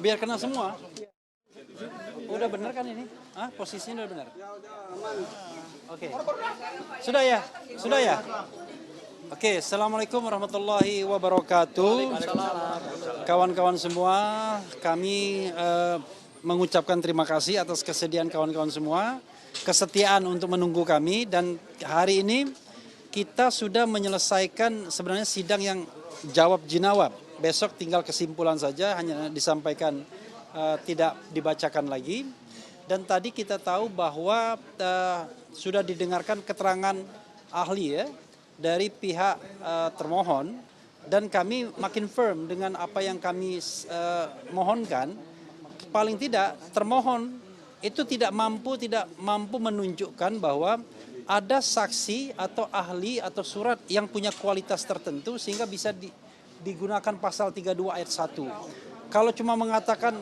Biar kena semua. Udah benar kan ini? Hah? Posisinya udah benar? Oke. Sudah ya? Sudah ya? Oke, Assalamualaikum warahmatullahi wabarakatuh. Kawan-kawan semua, kami mengucapkan terima kasih atas kesediaan kawan-kawan semua, kesetiaan untuk menunggu kami, dan hari ini kita sudah menyelesaikan sebenarnya sidang yang jawab jinawab. Besok tinggal kesimpulan saja, hanya disampaikan, tidak dibacakan lagi. Dan tadi kita tahu bahwa sudah didengarkan keterangan ahli ya dari pihak termohon, dan kami makin firm dengan apa yang kami mohonkan. Paling tidak termohon itu tidak mampu menunjukkan bahwa ada saksi atau ahli atau surat yang punya kualitas tertentu sehingga bisa digunakan pasal 32 ayat 1. Kalau cuma mengatakan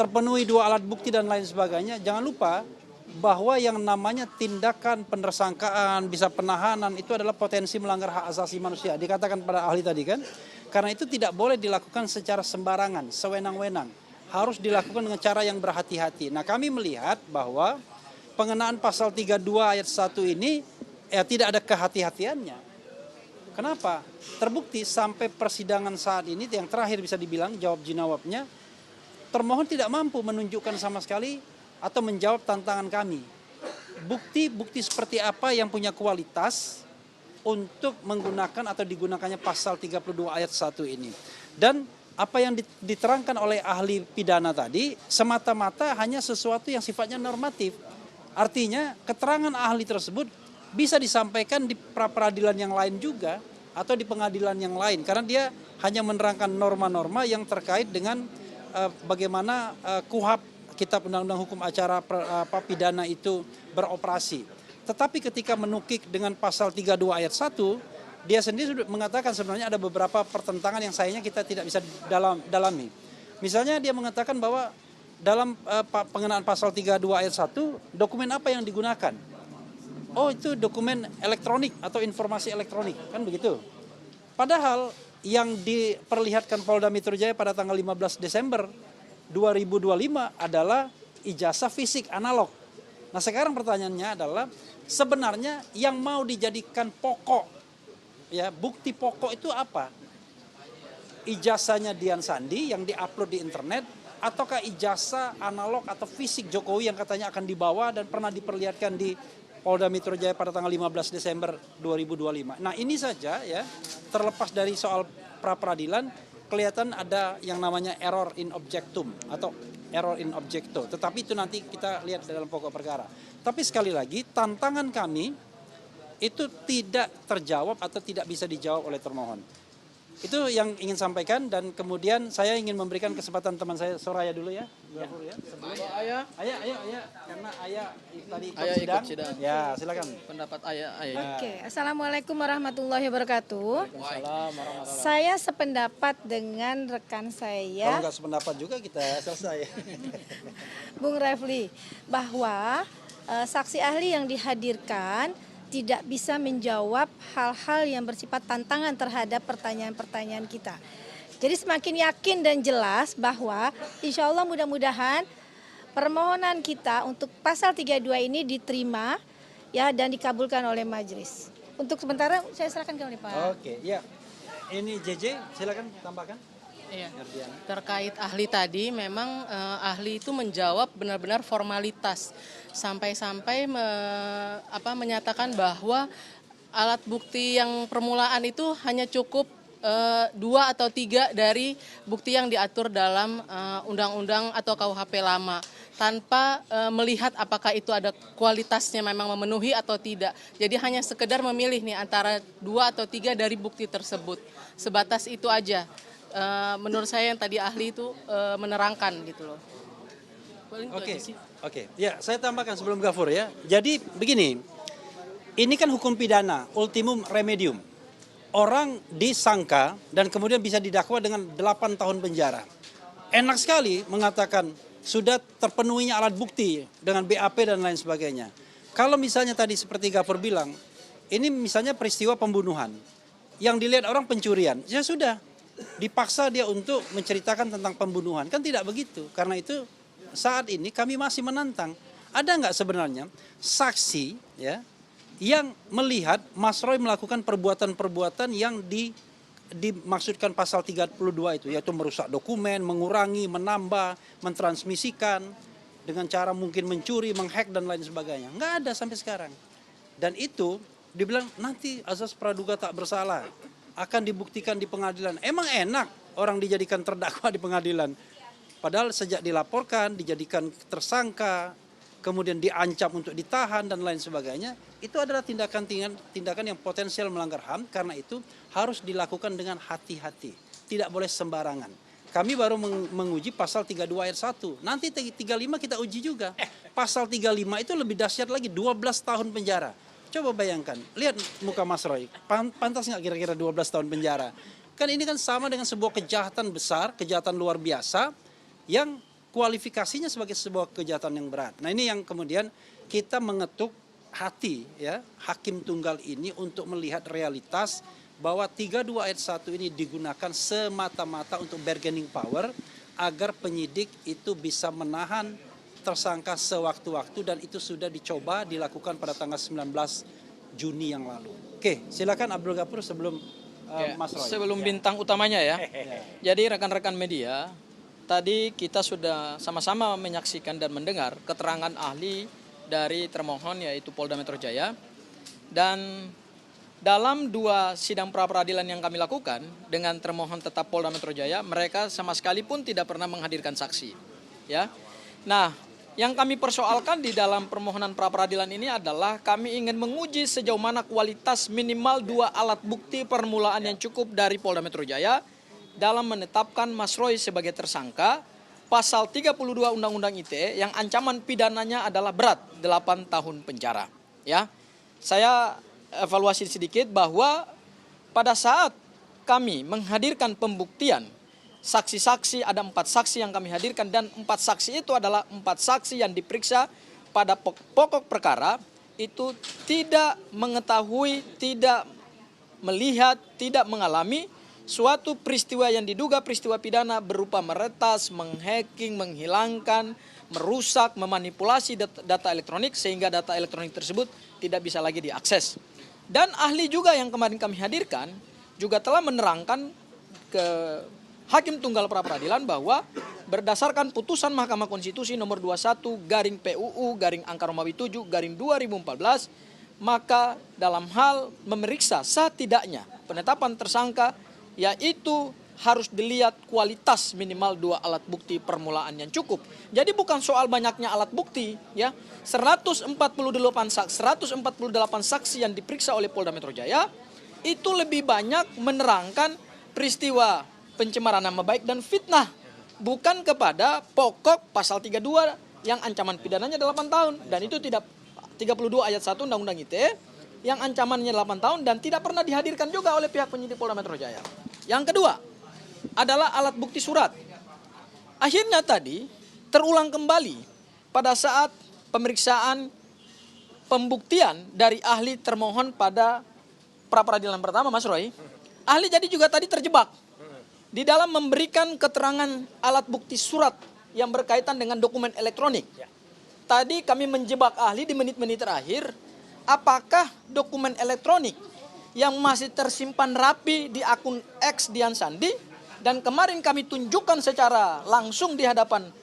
terpenuhi 2 alat bukti dan lain sebagainya, jangan lupa bahwa yang namanya tindakan penersangkaan, bisa penahanan, itu adalah potensi melanggar hak asasi manusia. Dikatakan pada ahli tadi kan, karena itu tidak boleh dilakukan secara sembarangan, sewenang-wenang. Harus dilakukan dengan cara yang berhati-hati. Nah, kami melihat bahwa pengenaan pasal 32 ayat 1 ini tidak ada kehati-hatiannya. Kenapa? Terbukti sampai persidangan saat ini yang terakhir bisa dibilang jawab jinawabnya, termohon tidak mampu menunjukkan sama sekali atau menjawab tantangan kami. Bukti-bukti seperti apa yang punya kualitas untuk menggunakan atau digunakannya pasal 32 ayat 1 ini. Dan apa yang diterangkan oleh ahli pidana tadi semata-mata hanya sesuatu yang sifatnya normatif. Artinya keterangan ahli tersebut bisa disampaikan di pra-peradilan yang lain juga atau di pengadilan yang lain. Karena dia hanya menerangkan norma-norma yang terkait dengan bagaimana KUHP, Kitab Undang-Undang Hukum Acara Pidana itu beroperasi. Tetapi ketika menukik dengan pasal 32 ayat 1, dia sendiri sudah mengatakan sebenarnya ada beberapa pertentangan yang sayangnya kita tidak bisa dalami. Misalnya dia mengatakan bahwa dalam pengenaan pasal 32 ayat 1, dokumen apa yang digunakan? Oh, itu dokumen elektronik atau informasi elektronik, kan begitu. Padahal yang diperlihatkan Polda Metro Jaya pada tanggal 15 Desember 2025 adalah ijazah fisik analog. Nah, sekarang pertanyaannya adalah sebenarnya yang mau dijadikan pokok, ya, bukti pokok itu apa? Ijazahnya Dian Sandi yang diupload di internet, ataukah ijazah analog atau fisik Jokowi yang katanya akan dibawa dan pernah diperlihatkan di Polda Metro Jaya pada tanggal 15 Desember 2025. Nah, ini saja ya, terlepas dari soal pra-peradilan, kelihatan ada yang namanya error in objectum atau error in objecto. Tetapi itu nanti kita lihat dalam pokok perkara. Tapi sekali lagi, tantangan kami itu tidak terjawab atau tidak bisa dijawab oleh termohon. Itu yang ingin sampaikan, dan kemudian saya ingin memberikan kesempatan teman saya Soraya dulu ya. Ayah. Karena Ayah tadi ikut sidang. Ya, silakan. Pendapat Ayah. Oke, Assalamualaikum warahmatullahi wabarakatuh. Waalaikumsalam warahmatullahi. Saya sependapat dengan rekan Kalau saya, nggak sependapat juga kita selesai. Bung Refli, bahwa saksi ahli yang dihadirkan tidak bisa menjawab hal-hal yang bersifat tantangan terhadap pertanyaan-pertanyaan kita. Jadi semakin yakin dan jelas bahwa insya Allah mudah-mudahan permohonan kita untuk pasal 32 ini diterima ya dan dikabulkan oleh majelis. Untuk sementara saya serahkan ke Pak. Oke, ya. Ini JJ, silakan tambahkan. Iya. Terkait ahli tadi, memang ahli itu menjawab benar-benar formalitas sampai-sampai menyatakan bahwa alat bukti yang permulaan itu hanya cukup 2 atau 3 dari bukti yang diatur dalam undang-undang atau KUHP lama, tanpa melihat apakah itu ada kualitasnya memang memenuhi atau tidak. Jadi hanya sekedar memilih nih antara 2 atau 3 dari bukti tersebut. Sebatas itu aja. Menurut saya yang tadi ahli itu menerangkan gitu loh. Oke. Ya, saya tambahkan sebelum Gafur ya. Jadi begini, ini kan hukum pidana, ultimum remedium. Orang disangka dan kemudian bisa didakwa dengan 8 tahun penjara. Enak sekali mengatakan sudah terpenuhinya alat bukti dengan BAP dan lain sebagainya. Kalau misalnya tadi seperti Gafur bilang, ini misalnya peristiwa pembunuhan, yang dilihat orang pencurian, ya sudah. dipaksa dia untuk menceritakan tentang pembunuhan. Kan tidak begitu. Karena itu saat ini kami masih menantang. Ada nggak sebenarnya saksi ya yang melihat Mas Roy melakukan perbuatan-perbuatan yang dimaksudkan pasal 32 itu, yaitu merusak dokumen, mengurangi, menambah, mentransmisikan dengan cara mungkin mencuri, menghack dan lain sebagainya. Nggak ada sampai sekarang. Dan itu dibilang nanti azas praduga tak bersalah akan dibuktikan di pengadilan. Emang enak orang dijadikan terdakwa di pengadilan. Padahal sejak dilaporkan, dijadikan tersangka, kemudian diancam untuk ditahan dan lain sebagainya, itu adalah tindakan yang potensial melanggar HAM. Karena itu harus dilakukan dengan hati-hati, tidak boleh sembarangan. Kami baru menguji pasal 32 ayat 1. Nanti 35 kita uji juga. Pasal 35 itu lebih dahsyat lagi, 12 tahun penjara. Coba bayangkan, lihat muka Mas Roy, pantas nggak kira-kira 12 tahun penjara? Kan ini kan sama dengan sebuah kejahatan besar, kejahatan luar biasa, yang kualifikasinya sebagai sebuah kejahatan yang berat. Nah ini yang kemudian kita mengetuk hati ya hakim tunggal ini untuk melihat realitas bahwa 32 ayat 1 ini digunakan semata-mata untuk bargaining power agar penyidik itu bisa menahan tersangka sewaktu-waktu, dan itu sudah dicoba dilakukan pada tanggal 19 Juni yang lalu. Oke, silakan Abdul Ghafur sebelum Mas Roy. Sebelum bintang utamanya ya. Jadi rekan-rekan media, tadi kita sudah sama-sama menyaksikan dan mendengar keterangan ahli dari termohon yaitu Polda Metro Jaya. Dan dalam 2 sidang pra-peradilan yang kami lakukan dengan termohon tetap Polda Metro Jaya, mereka sama sekali pun tidak pernah menghadirkan saksi. Ya. Nah, yang kami persoalkan di dalam permohonan pra-peradilan ini adalah kami ingin menguji sejauh mana kualitas minimal 2 alat bukti permulaan yang cukup dari Polda Metro Jaya dalam menetapkan Mas Roy sebagai tersangka pasal 32 Undang-Undang ITE yang ancaman pidananya adalah berat 8 tahun penjara. Ya, saya evaluasi sedikit bahwa pada saat kami menghadirkan pembuktian saksi-saksi, ada 4 saksi yang kami hadirkan, dan 4 saksi itu adalah 4 saksi yang diperiksa pada pokok perkara itu tidak mengetahui, tidak melihat, tidak mengalami suatu peristiwa yang diduga peristiwa pidana berupa meretas, menghacking, menghilangkan, merusak, memanipulasi data elektronik sehingga data elektronik tersebut tidak bisa lagi diakses. Dan ahli juga yang kemarin kami hadirkan juga telah menerangkan ke Hakim Tunggal Pra-Peradilan bahwa berdasarkan putusan Mahkamah Konstitusi nomor 21/PUU/Angka-7/2014, maka dalam hal memeriksa setidaknya penetapan tersangka yaitu harus dilihat kualitas minimal 2 alat bukti permulaan yang cukup. Jadi bukan soal banyaknya alat bukti ya. 148 saksi yang diperiksa oleh Polda Metro Jaya itu lebih banyak menerangkan peristiwa pencemaran nama baik dan fitnah, bukan kepada pokok pasal 32 yang ancaman pidananya 8 tahun, dan itu tidak 32 ayat 1 Undang-Undang ITE yang ancamannya 8 tahun dan tidak pernah dihadirkan juga oleh pihak penyidik Polda Metro Jaya. Yang kedua adalah alat bukti surat. Akhirnya tadi terulang kembali pada saat pemeriksaan pembuktian dari ahli termohon pada pra-peradilan pertama, Mas Roy. Ahli jadi juga tadi terjebak di dalam memberikan keterangan alat bukti surat yang berkaitan dengan dokumen elektronik. Tadi kami menjebak ahli di menit-menit terakhir, apakah dokumen elektronik yang masih tersimpan rapi di akun X Dian Sandi, dan kemarin kami tunjukkan secara langsung di hadapan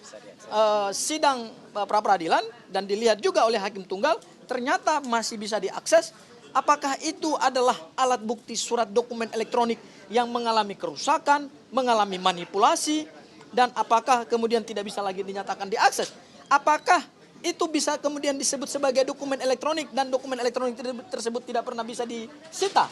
sidang pra-peradilan dan dilihat juga oleh Hakim Tunggal, ternyata masih bisa diakses. Apakah itu adalah alat bukti surat dokumen elektronik yang mengalami kerusakan, mengalami manipulasi, dan apakah kemudian tidak bisa lagi dinyatakan diakses? Apakah itu bisa kemudian disebut sebagai dokumen elektronik dan dokumen elektronik tersebut tidak pernah bisa disita?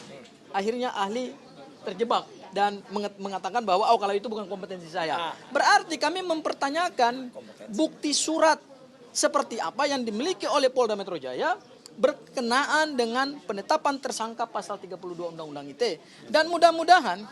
Akhirnya ahli terjebak dan mengatakan bahwa kalau itu bukan kompetensi saya. Berarti kami mempertanyakan bukti surat seperti apa yang dimiliki oleh Polda Metro Jaya berkenaan dengan penetapan tersangka pasal 32 Undang-Undang ITE. Dan mudah-mudahan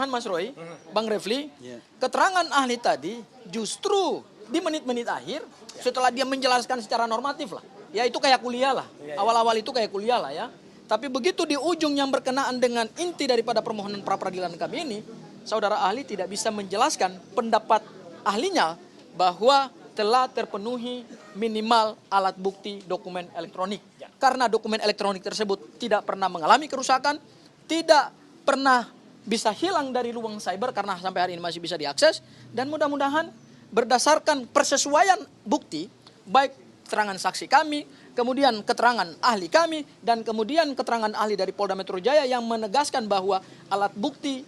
Mas Roy, Bang Refli, keterangan ahli tadi justru di menit-menit akhir setelah dia menjelaskan secara normatif lah. Ya itu kayak kuliah lah. Awal-awal itu kayak kuliah lah ya. Tapi begitu di ujung yang berkenaan dengan inti daripada permohonan pra-peradilan kami ini, saudara ahli tidak bisa menjelaskan pendapat ahlinya bahwa telah terpenuhi minimal alat bukti dokumen elektronik. Karena dokumen elektronik tersebut tidak pernah mengalami kerusakan, tidak pernah bisa hilang dari ruang cyber karena sampai hari ini masih bisa diakses, dan mudah-mudahan berdasarkan persesuaian bukti, baik keterangan saksi kami, kemudian keterangan ahli kami, dan kemudian keterangan ahli dari Polda Metro Jaya yang menegaskan bahwa alat bukti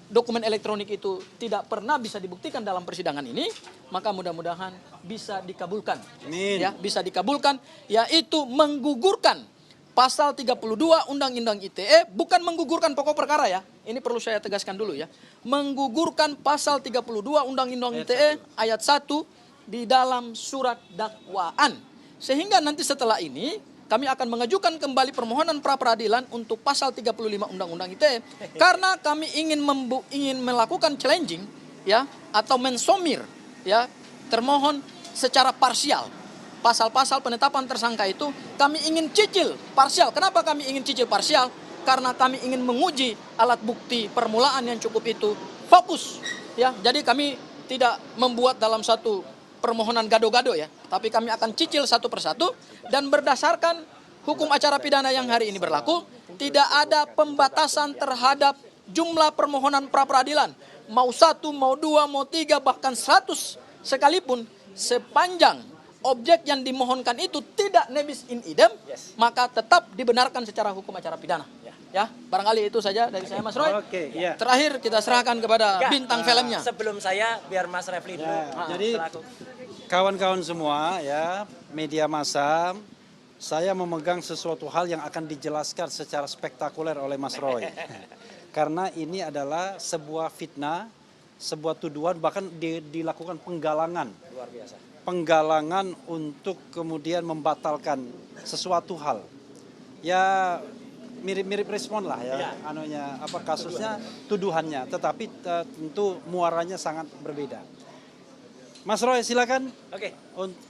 dokumen elektronik itu tidak pernah bisa dibuktikan dalam persidangan ini, maka mudah-mudahan bisa dikabulkan. Amin. Ya, bisa dikabulkan, yaitu menggugurkan pasal 32 Undang-Undang ITE, bukan menggugurkan pokok perkara ya. Ini perlu saya tegaskan dulu ya. Menggugurkan pasal 32 Undang-Undang ITE ayat 1 di dalam surat dakwaan. Sehingga nanti setelah ini kami akan mengajukan kembali permohonan pra peradilan untuk pasal 35 Undang-Undang ITE karena kami ingin melakukan challenging ya atau mensomir ya termohon secara parsial. Pasal-pasal penetapan tersangka itu kami ingin cicil parsial. Kenapa kami ingin cicil parsial? Karena kami ingin menguji alat bukti permulaan yang cukup itu fokus ya. Jadi kami tidak membuat dalam satu permohonan gado-gado ya, tapi kami akan cicil satu persatu dan berdasarkan hukum acara pidana yang hari ini berlaku, tidak ada pembatasan terhadap jumlah permohonan pra peradilan. Mau 1, mau 2, mau 3, bahkan 100 sekalipun, sepanjang objek yang dimohonkan itu tidak nebis in idem, maka tetap dibenarkan secara hukum acara pidana. Ya, barangkali itu saja dari saya Mas Roy. Oke, iya. Terakhir kita serahkan kepada bintang filmnya. Sebelum saya, biar Mas Refli dulu. Jadi kawan-kawan semua ya, media massa, saya memegang sesuatu hal yang akan dijelaskan secara spektakuler oleh Mas Roy. Karena ini adalah sebuah fitnah, sebuah tuduhan, bahkan dilakukan penggalangan. Luar biasa. Penggalangan untuk kemudian membatalkan sesuatu hal. Ya mirip-mirip respon lah ya, anunya apa kasusnya, tuduhannya, tetapi tentu muaranya sangat berbeda. Mas Roy silakan. Oke.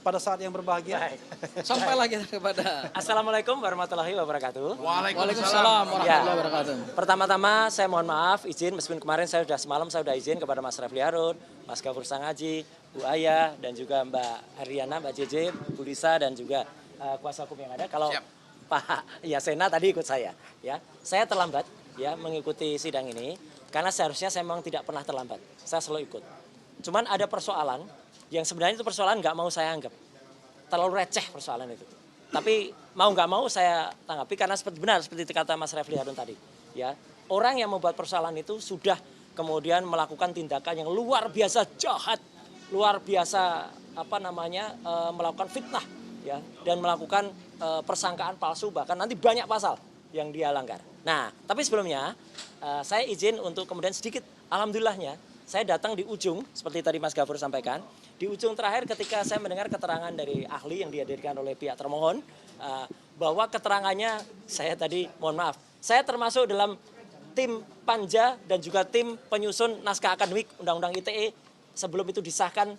Pada saat yang berbahagia. Baik. Sampailah kita kepada Assalamualaikum warahmatullahi wabarakatuh. Waalaikumsalam warahmatullahi wabarakatuh. Pertama-tama saya mohon maaf, izin meskipun kemarin semalam saya sudah izin kepada Mas Refli Harun, Mas Gafur Sangaji, Bu Aya, dan juga Mbak Ariana, Mbak JJ, Bu Lisa, dan juga kuasa hukum yang ada. Kalau Pak Yasena tadi ikut saya, ya. Saya terlambat ya mengikuti sidang ini karena seharusnya saya memang tidak pernah terlambat. Saya selalu ikut. Cuman ada persoalan yang sebenarnya itu persoalan nggak mau saya anggap. Terlalu receh persoalan itu. Tapi mau nggak mau saya tanggapi karena seperti kata Mas Refli Harun tadi. Ya, orang yang membuat persoalan itu sudah kemudian melakukan tindakan yang luar biasa jahat, luar biasa melakukan fitnah, ya, dan melakukan persangkaan palsu, bahkan nanti banyak pasal yang dia langgar. Nah, tapi sebelumnya saya izin untuk kemudian sedikit, alhamdulillahnya saya datang di ujung, seperti tadi Mas Gafur sampaikan, di ujung terakhir ketika saya mendengar keterangan dari ahli yang dihadirkan oleh pihak termohon, bahwa keterangannya saya tadi, mohon maaf, saya termasuk dalam tim panja dan juga tim penyusun naskah akademik Undang-Undang ITE sebelum itu disahkan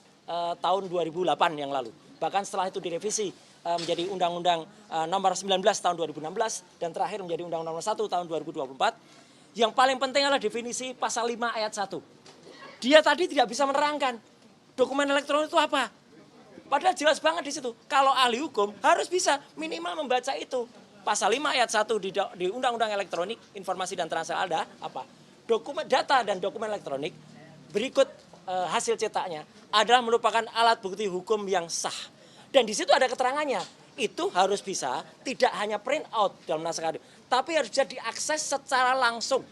tahun 2008 yang lalu. Bahkan setelah itu direvisi menjadi Undang-Undang nomor 19 tahun 2016 dan terakhir menjadi Undang-Undang nomor 1 tahun 2024. Yang paling penting adalah definisi pasal 5 ayat 1. Dia tadi tidak bisa menerangkan dokumen elektronik itu apa. Padahal jelas banget di situ. Kalau ahli hukum harus bisa minimal membaca itu. Pasal 5 ayat 1 di Undang-Undang Elektronik, Informasi dan Transaksi ada apa? Dokumen data dan dokumen elektronik berikut hasil cetaknya adalah merupakan alat bukti hukum yang sah. Dan di situ ada keterangannya. Itu harus bisa tidak hanya print out dalam naskah akademik, tapi harus bisa diakses secara langsung.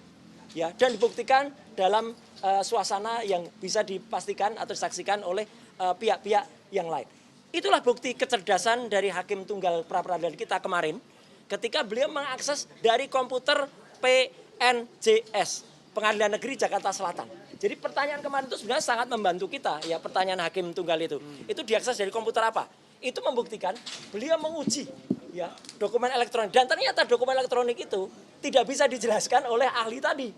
Ya, dan dibuktikan dalam suasana yang bisa dipastikan atau disaksikan oleh pihak-pihak yang lain. Itulah bukti kecerdasan dari Hakim Tunggal pra peradilan kita kemarin ketika beliau mengakses dari komputer PNJS, Pengadilan Negeri Jakarta Selatan. Jadi pertanyaan kemarin itu sebenarnya sangat membantu kita, ya, pertanyaan Hakim Tunggal itu. Itu diakses dari komputer apa? Itu membuktikan beliau menguji, ya, dokumen elektronik, dan ternyata dokumen elektronik itu tidak bisa dijelaskan oleh ahli tadi.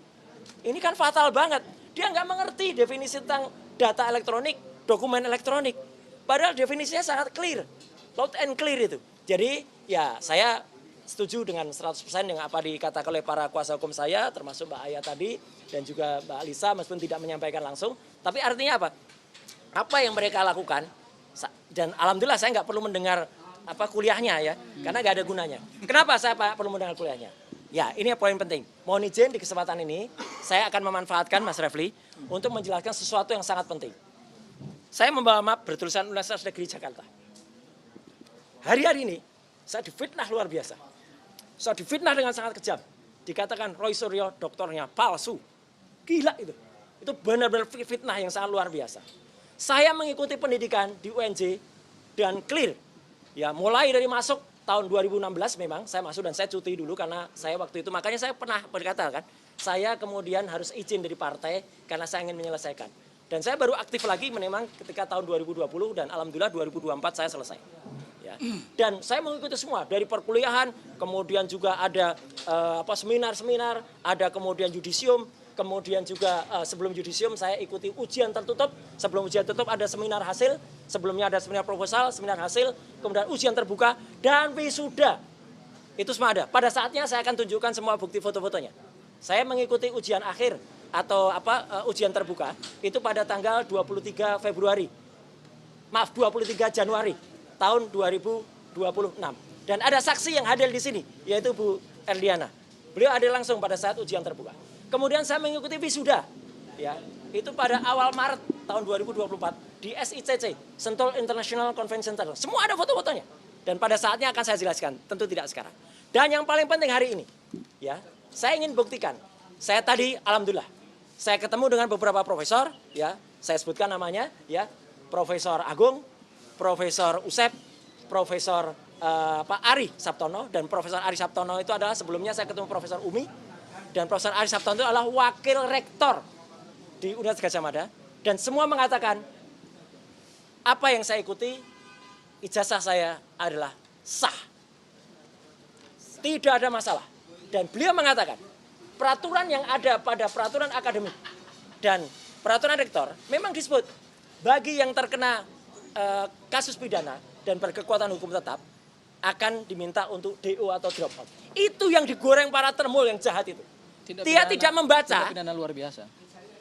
Ini kan fatal banget. Dia nggak mengerti definisi tentang data elektronik, dokumen elektronik. Padahal definisinya sangat clear, loud and clear itu. Jadi ya saya setuju dengan 100% dengan apa dikatakan oleh para kuasa hukum saya, termasuk Mbak Aya tadi, dan juga Mbak Alisa, meskipun tidak menyampaikan langsung. Tapi artinya apa? Apa yang mereka lakukan, dan alhamdulillah saya nggak perlu mendengar kuliahnya ya, karena nggak ada gunanya. Kenapa saya perlu mendengar kuliahnya? Ya, ini poin penting. Mohon izin di kesempatan ini, saya akan memanfaatkan Mas Refli untuk menjelaskan sesuatu yang sangat penting. Saya membawa map bertulisan Universitas Negeri Jakarta. Hari-hari ini, saya difitnah luar biasa. Saya difitnah dengan sangat kejam. Dikatakan Roy Suryo doktornya palsu. Gila itu. Itu benar-benar fitnah yang sangat luar biasa. Saya mengikuti pendidikan di UNJ dan clear. Ya, mulai dari masuk tahun 2016 memang saya masuk dan saya cuti dulu karena saya waktu itu, makanya saya pernah berkata kan, saya kemudian harus izin dari partai karena saya ingin menyelesaikan. Dan saya baru aktif lagi memang ketika tahun 2020 dan alhamdulillah 2024 saya selesai. Ya. Dan saya mengikuti semua dari perkuliahan, kemudian juga ada seminar-seminar, ada kemudian yudisium, kemudian juga sebelum yudisium saya ikuti ujian tertutup, sebelum ujian tertutup ada seminar hasil, sebelumnya ada seminar proposal, seminar hasil, kemudian ujian terbuka, dan wisuda. Itu semua ada. Pada saatnya saya akan tunjukkan semua bukti foto-fotonya. Saya mengikuti ujian akhir atau ujian terbuka, itu pada tanggal 23 Februari. Maaf, 23 Januari tahun 2026. Dan ada saksi yang hadir di sini, yaitu Bu Erliana. Beliau hadir langsung pada saat ujian terbuka. Kemudian saya mengikuti wisuda, ya, itu pada awal Maret tahun 2024 di SICC, Sentul International Convention Center. Semua ada foto-fotonya. Dan pada saatnya akan saya jelaskan, tentu tidak sekarang. Dan yang paling penting hari ini, ya, saya ingin buktikan. Saya tadi, alhamdulillah, saya ketemu dengan beberapa profesor, ya, saya sebutkan namanya, ya, Profesor Agung, Profesor Usep, Profesor Ari Sabtono, dan Profesor Ari Sabtono itu adalah sebelumnya saya ketemu Profesor Umi. Dan Profesor Ari Sabtono itu adalah wakil rektor di Universitas Gadjah Mada. Dan semua mengatakan, apa yang saya ikuti, ijazah saya adalah sah. Tidak ada masalah. Dan beliau mengatakan, peraturan yang ada pada peraturan akademik dan peraturan rektor, memang disebut, bagi yang terkena kasus pidana dan berkekuatan hukum tetap, akan diminta untuk DO atau drop out. Itu yang digoreng para termul yang jahat itu. Dia tidak membaca pidana luar biasa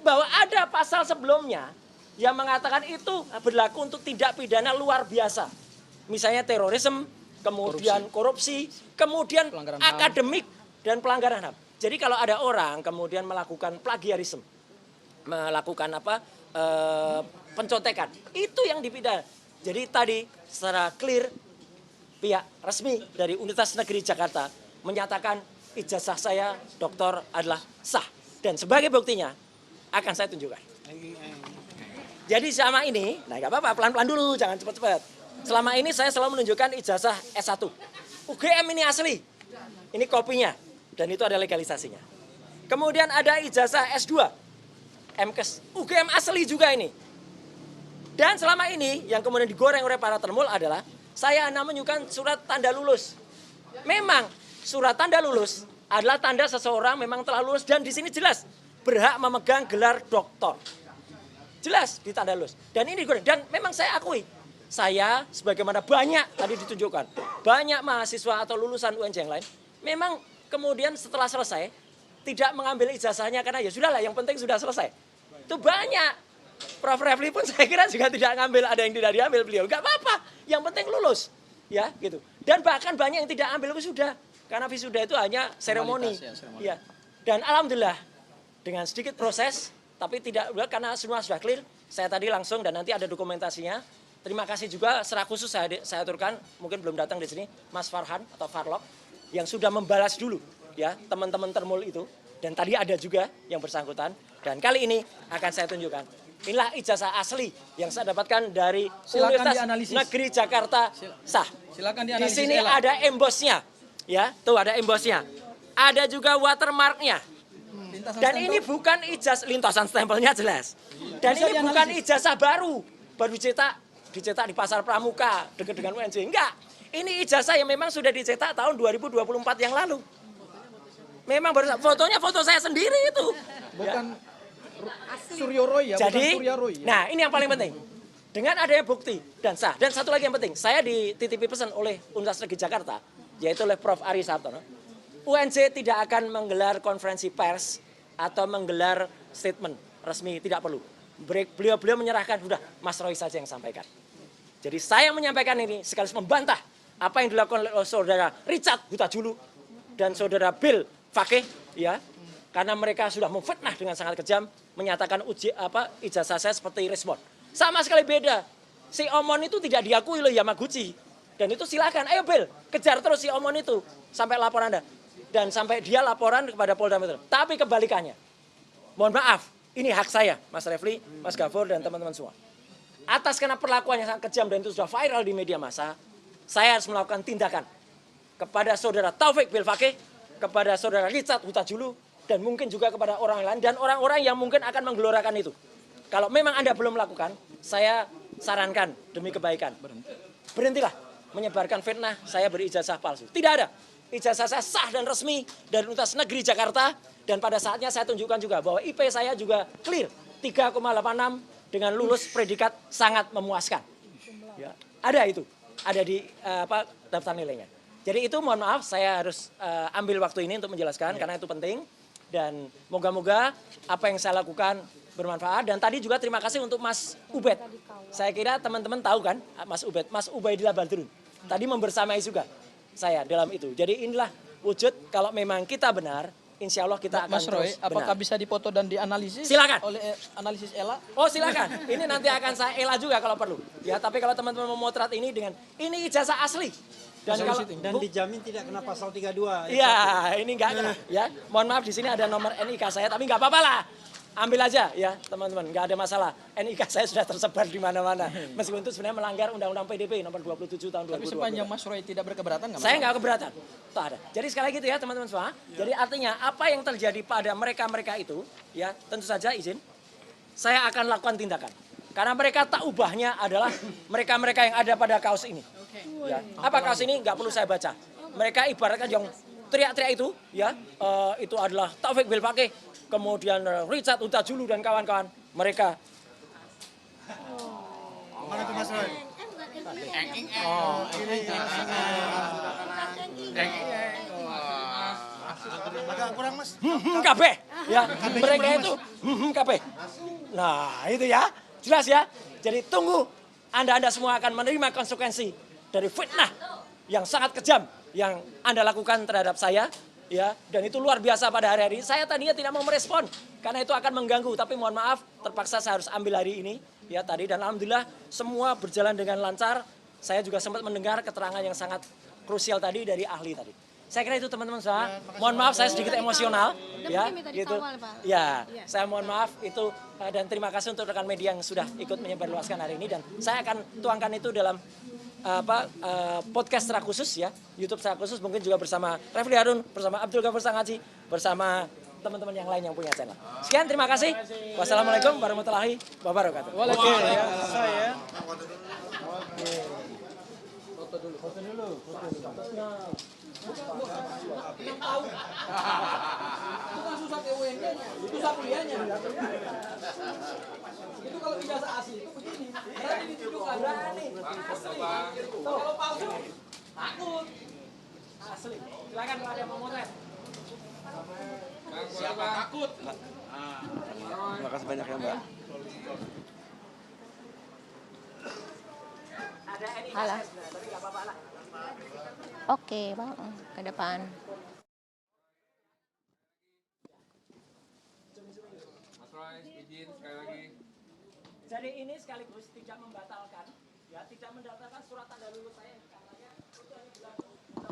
bahwa ada pasal sebelumnya yang mengatakan itu berlaku untuk tindak pidana luar biasa. Misalnya terorisme, kemudian korupsi, kemudian pelanggaran akademik dan pelanggaran HAM. Jadi kalau ada orang kemudian melakukan plagiarisme, melakukan pencontekan, itu yang dipidana. Jadi tadi secara clear pihak resmi dari Universitas Negeri Jakarta menyatakan ijazah saya doktor adalah sah. Dan sebagai buktinya akan saya tunjukkan. Jadi selama ini, nah nggak apa-apa, pelan-pelan dulu, jangan cepat-cepat. Selama ini saya selalu menunjukkan ijazah S1. UGM ini asli, ini kopinya, dan itu ada legalisasinya. Kemudian ada ijazah S2, MKes, UGM asli juga ini. Dan selama ini yang kemudian digoreng oleh para termul adalah saya hanya menunjukkan surat tanda lulus. Memang surat tanda lulus adalah tanda seseorang memang telah lulus dan di sini jelas berhak memegang gelar doktor. Jelas di tanda lulus. Dan ini digoreng. Dan memang saya akui, saya sebagaimana banyak tadi ditunjukkan, banyak mahasiswa atau lulusan UNJ yang lain, memang kemudian setelah selesai tidak mengambil ijazahnya karena ya sudahlah, yang penting sudah selesai. Itu banyak. Prof. Refli pun saya kira juga tidak ngambil, ada yang tidak diambil beliau. Enggak apa-apa, yang penting lulus. Ya, gitu. Dan bahkan banyak yang tidak ambil wisuda. Karena wisuda itu hanya seremoni. Ya. Dan alhamdulillah dengan sedikit proses, tapi tidak karena semua sudah clear. Saya tadi langsung dan nanti ada dokumentasinya. Terima kasih juga secara khusus saya aturkan, mungkin belum datang di sini, Mas Farhan atau Farlok yang sudah membalas dulu ya teman-teman termul itu. Dan tadi ada juga yang bersangkutan. Dan kali ini akan saya tunjukkan. Inilah ijazah asli yang saya dapatkan dari Universitas Negeri Jakarta sah. Silakan Di dianalisis. sini ada embosnya, ya, tuh ada embosnya. Ada juga watermarknya. Dan ini bukan ijazah, lintasan stempelnya jelas. Dan ini bukan ijazah baru dicetak di Pasar Pramuka dekat dengan UNJ. Enggak, ini ijazah yang memang sudah dicetak tahun 2024 yang lalu. Memang baru fotonya foto saya sendiri itu. Bukan Suryo Roy ya, jadi, bukan Surya Roy ya. Nah ini yang paling penting. Dengan adanya bukti dan sah. Dan satu lagi yang penting, saya dititipi pesan oleh Universitas Negeri Jakarta yaitu oleh Prof. Ari Sartono. UNJ tidak akan menggelar konferensi pers atau menggelar statement resmi, tidak perlu. Beliau menyerahkan, sudah Mas Roy saja yang sampaikan. Jadi saya menyampaikan ini sekaligus membantah apa yang dilakukan oleh saudara Richard Huta-Julu dan saudara Bill Fakih, ya, karena mereka sudah memfitnah dengan sangat kejam, menyatakan ijazah saya seperti respon. Sama sekali beda. Si Omon itu tidak diakui oleh Yamaguchi. Dan itu silakan, ayo Bill, kejar terus si Omon itu sampai laporan Anda. Dan sampai dia laporan kepada Polda Metro. Tapi kebalikannya, mohon maaf, ini hak saya, Mas Refli, Mas Gafur, dan teman-teman semua. Atas karena perlakuan yang sangat kejam dan itu sudah viral di media massa, saya harus melakukan tindakan kepada saudara Taufik Bill Fakih, kepada saudara Richard Huta-Julu, dan mungkin juga kepada orang lain, dan orang-orang yang mungkin akan menggelorakan itu. Kalau memang Anda belum melakukan, saya sarankan demi kebaikan, berhentilah menyebarkan fitnah saya berijazah palsu. Tidak ada. Ijazah saya sah dan resmi dari Universitas Negeri Jakarta, dan pada saatnya saya tunjukkan juga bahwa IP saya juga clear 3,86 dengan lulus predikat sangat memuaskan. Ya, ada itu, ada di daftar nilainya. Jadi itu mohon maaf saya harus ambil waktu ini untuk menjelaskan karena itu penting, dan moga-moga apa yang saya lakukan bermanfaat. Dan tadi juga terima kasih untuk Mas Ubed. Saya kira teman-teman tahu kan Mas Ubed, Mas Ubaidillah Badrun. Tadi membersamai juga saya dalam itu. Jadi inilah wujud kalau memang kita benar, insya Allah kita akan Mas Roy, terus apakah benar. bisa difoto dan dianalisis? Silakan. Oleh analisis Ella? Oh silakan, ini nanti akan saya Ela juga kalau perlu. Ya, tapi kalau teman-teman memotret ini dengan ini ijazah asli. Dan dijamin tidak kena pasal 32. Iya, ini enggak kena. Ya, mohon maaf di sini ada nomor NIK saya, tapi nggak apa-apa lah. Ambil aja ya teman-teman, nggak ada masalah. NIK saya sudah tersebar di mana-mana. Meskipun itu sebenarnya melanggar Undang-Undang PDP nomor 27 tahun 2020. Tapi sepanjang Mas Roy tidak berkeberatan nggak? Saya nggak keberatan. Tak ada. Jadi sekali lagi itu ya teman-teman semua. Jadi artinya apa yang terjadi pada mereka-mereka itu, ya tentu saja izin, saya akan lakukan tindakan. Karena mereka tak ubahnya adalah mereka-mereka yang ada pada kaos ini. Ya. Apa kaos ini? Nggak perlu saya baca. Mereka ibaratkan yang teriak-teriak itu, ya itu adalah Taufik Bill Fakih, kemudian Richard Huta-Julu dan kawan-kawan. Mereka. Mana itu Mas Roy? Agak kurang Mas. Kabeh, ya mereka itu kabeh. Nah itu ya, jelas ya. Jadi tunggu, Anda semua akan menerima konsekuensi dari fitnah yang sangat kejam yang Anda lakukan terhadap saya, ya. Dan itu luar biasa pada hari-hari. Saya tadinya tidak mau merespon karena itu akan mengganggu, tapi mohon maaf, terpaksa saya harus ambil hari ini, ya tadi. Dan alhamdulillah semua berjalan dengan lancar. Saya juga sempat mendengar keterangan yang sangat krusial tadi dari ahli tadi. Saya kira itu teman-teman semua. Mohon maaf saya sedikit emosional, ya, gitu. Ya, saya mohon maaf itu dan terima kasih untuk rekan media yang sudah ikut menyebarluaskan hari ini, dan saya akan tuangkan itu dalam podcast secara khusus ya, YouTube secara khusus, mungkin juga bersama Refli Harun, bersama Abdul Ghafur Sangaji, bersama teman-teman yang lain yang punya channel. Sekian, terima kasih. Wassalamualaikum warahmatullahi wabarakatuh. Waalaikumsalam. Saya. Itu kan susah UN-nya, susah kuliahnya. Itu kalau ijazah asli itu begini. Berani ditunjukkan, berani. Asli. Kalau palsu, takut. Asli. Silakan kalau ada yang mau motret. Siapa takut? Terima kasih banyak ya Mbak. Ada NIK Alah. tapi nggak apa-apa lah. Oke, Bang, ke depan. Mas Roy, izin sekali lagi. Jadi ini sekaligus tidak membatalkan, ya, tidak mendaftarkan surat tanda lulus saya yang katanya itu hanya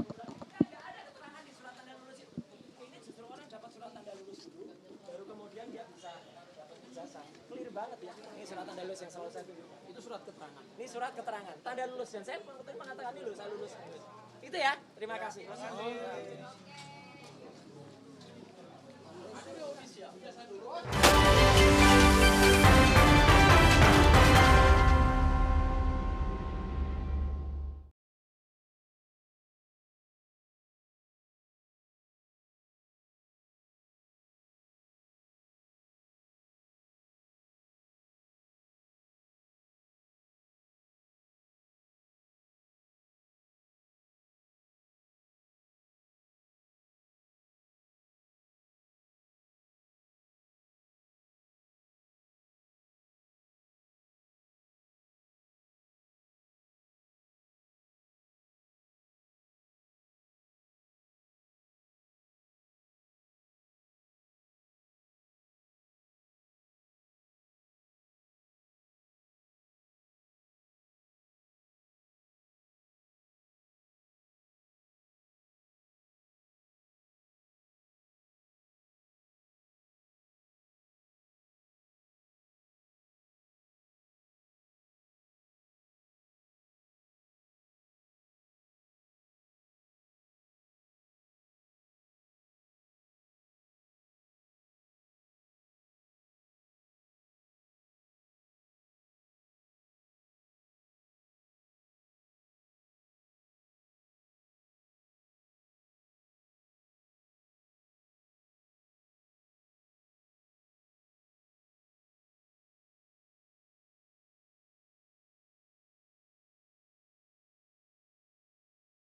bulan nggak ada keterangan di surat tanda lulus itu. Ini justru orang dapat surat tanda lulus dulu, baru kemudian dia bisa dapat ijazah. Clear banget ya. Ini surat tanda lulus yang selalu saya tunjukkan. Itu surat keterangan. Ini surat keterangan, tanda lulus, dan saya mengatakan dulu saya lulus. Itu ya. Terima kasih.